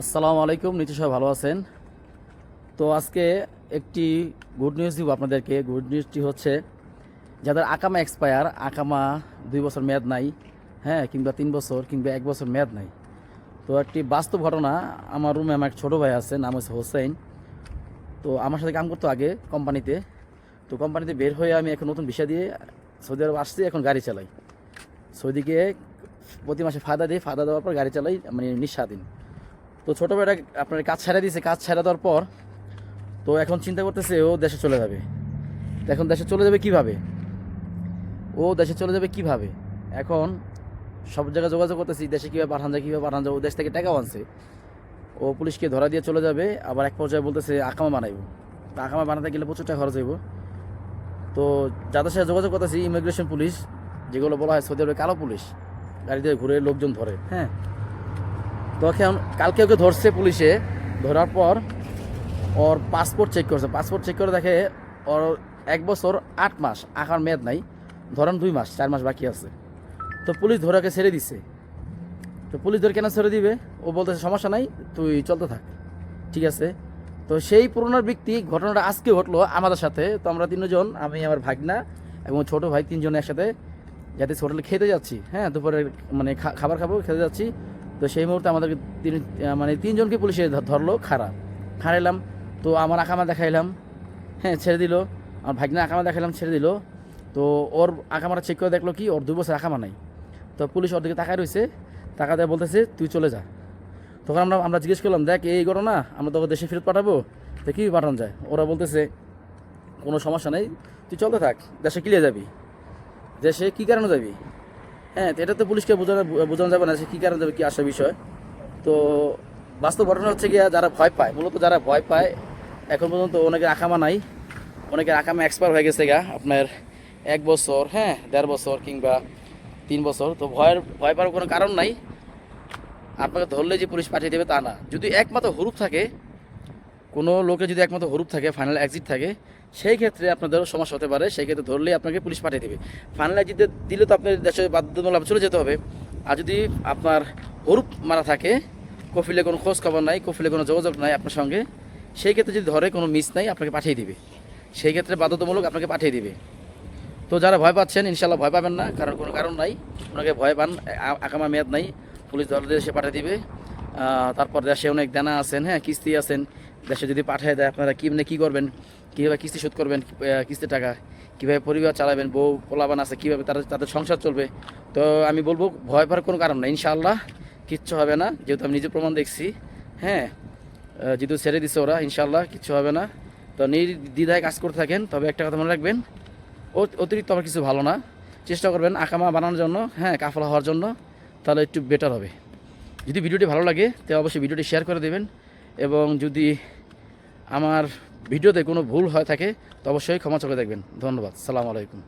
আসসালামু আলাইকুম, নিশ্চয় সবাই ভালো আছেন। তো আজকে একটি গুড নিউজ দিব আপনাদেরকে। গুড নিউজটি হচ্ছে যাদের আকামা এক্সপায়ার, আকামা 2 বছর মেয়াদ নাই, হ্যাঁ, কিংবা 3 বছর কিংবা 1 বছর মেয়াদ নাই। তো একটি বাস্তব ঘটনা, আমার রুমে আমার এক ছোটো ভাই আছে, নাম হচ্ছে হোসেন। তো আমার সাথে কাম করতো আগে কোম্পানিতে। তো কোম্পানিতে বের হয়ে আমি এখন নতুন ভিসা দিয়ে সৌদি আরব আসছি, এখন গাড়ি চালাই। সৌদিকে প্রতি মাসে ফায়দা দিই, ফায়দা দেওয়ার পর গাড়ি চালাই, মানে নিঃস্বাধীন। তো ছোটো ভাইটা আপনার কাজ ছেড়ে দিয়েছে, কাজ ছেড়ে দেওয়ার পর তো এখন চিন্তা করতেছে ও দেশে চলে যাবে। তো এখন দেশে চলে যাবে কিভাবে, এখন সব জায়গায় যোগাযোগ করতেছি, দেশে কীভাবে পাঠান যায়, ও দেশ থেকে টাকাও আনছে। ও পুলিশকে ধরা দিয়ে চলে যাবে, আবার এক পর্যায়ে বলতেছে আকামা বানাইব। তো আকামা বানাতে গেলে প্রচুর টাকা খরচ হইব। তো যাদের সাথে যোগাযোগ করতেছি ইমিগ্রেশন পুলিশ, যেগুলো বলা হয় সৌদি আরবে কালো পুলিশ, গাড়ি দিয়ে ঘুরে লোকজন ধরে, হ্যাঁ। তো এখন কালকে ওকে ধরছে পুলিশে। ধরার পর ওর পাসপোর্ট চেক করছে, পাসপোর্ট চেক করে দেখে ওর 1 বছর 8 মাস আঁকার মেয়াদ নাই, ধরেন 2 মাস 4 মাস বাকি আছে। তো পুলিশ ধরে ওকে ছেড়ে দিছে। তো পুলিশ ধরে কেন ছেড়ে দিবে, ও বলতেছে সমস্যা নাই, তুই চলতে থাক, ঠিক আছে। তো সেই পুরোনোর ব্যক্তি, ঘটনাটা আজকে ঘটলো আমাদের সাথে। তো আমরা 3জন, আমি, আমার ভাগনা এবং ছোটো ভাই, 3জন একসাথে যাতে হোটেলে খেতে যাচ্ছি, হ্যাঁ, দুপুরে মানে খাবার খাবো, খেতে যাচ্ছি। তো সেই মুহূর্তে আমাদেরকে মানে 3জনকে পুলিশে ধরলো, খাড়াইলাম। তো আমার আকামা দেখাইলাম, হ্যাঁ, ছেড়ে দিল। আমার ভাগনা আকামা দেখাইলাম, ছেড়ে দিল। তো ওর আকামাটা চেক করে দেখলো কি ওর 2 বছর আকামা নাই। তো পুলিশ ওর দিকে তাকায় রয়েছে, টাকা দেয়, বলতেছে তুই চলে যা। তখন আমরা জিজ্ঞেস করলাম, দেখ এই ঘটনা, আমরা তোকে দেশে ফেরত পাঠাবো, তো কী পাঠানো যায়? ওরা বলতেছে কোনো সমস্যা নেই, তুই চলতে থাক, দেশে কিলিয়ে যাবি। দেশে কী কারণে যাবি, হ্যাঁ, তো এটা তো পুলিশকে বোঝানো যাবে না সে কী কারণে যাবে, কী আসা বিষয়। তো বাস্তব ঘটনা হচ্ছে গিয়া যারা ভয় পায়, মূলত যারা ভয় পায়, এখন পর্যন্ত অনেকের আকামা নাই, অনেকের আকামা এক্সপায়ার হয়ে গেছে গা আপনার 1 বছর, হ্যাঁ, 1.5 বছর কিংবা 3 বছর। তো ভয় পাওয়ার কোনো কারণ নাই। আপনাকে ধরলে যে পুলিশ পাঠিয়ে দেবে তা না। যদি একমাত্র হরুপ থাকে, কোনো লোকের যদি একমাত্র হরুপ থাকে, ফাইনাল এক্সিট থাকে, সেই ক্ষেত্রে আপনাদের সমস্যা হতে পারে। সেই ক্ষেত্রে ধরলেই আপনাকে পুলিশ পাঠিয়ে দেবে। ফাইনাল এক্সিট দিলে তো আপনার দেশে বাধ্যতামূলক চলে যেতে হবে। আর যদি আপনার হরুপ মারা থাকে, কফিলে কোনো খোঁজ খবর নাই, কফিলে কোনো যোগাযোগ নাই আপনার সঙ্গে, সেই ক্ষেত্রে যদি ধরে কোনো মিস নাই, আপনাকে পাঠিয়ে দিবে। সেই ক্ষেত্রে বাধ্যতামূলক আপনাকে পাঠিয়ে দিবে। তো যারা ভয় পাচ্ছেন, ইনশাল্লাহ ভয় পাবেন না, কারণ কোনো কারণ নাই। ওনাকে ভয় পান, আকামা মেয়াদ নাই, পুলিশ ধরে দেশে পাঠিয়ে দিবে। তারপর দেশে অনেক দেনা আছেন, হ্যাঁ, কিস্তি আছেন, দেশে যদি পাঠিয়ে দেয় আপনারা কী করবেন, কীভাবে কিস্তি শোধ করবেন, কিস্তির টাকা কীভাবে পরিবার চালাবেন, বউ পোলাবান আছে, কীভাবে তাদের সংসার চলবে। তো আমি বলবো ভয় পাওয়ার কোনো কারণ নেই, ইনশাআল্লাহ কিচ্ছু হবে না, যেহেতু আমি নিজে প্রমাণ দেখছি, হ্যাঁ। যেহেতু ছেড়ে দিচ্ছে ওরা, ইনশাআল্লাহ কিচ্ছু হবে না। তো নির্দ্বিধায় কাজ করতে থাকেন। তবে একটা কথা মনে রাখবেন, অতিরিক্ত আমার কিছু ভালো না। চেষ্টা করবেন আকামা বানানোর জন্য, হ্যাঁ, কাফলা হওয়ার জন্য, তাহলে একটু বেটার হবে। যদি ভিডিওটি ভালো লাগে তো অবশ্যই ভিডিওটি শেয়ার করে দেবেন। এবং যদি আমার ভিডিওতে কোনো ভুল হয়ে থাকে তো অবশ্যই ক্ষমা চোখে দেখবেন। ধন্যবাদ। সালামু আলাইকুম।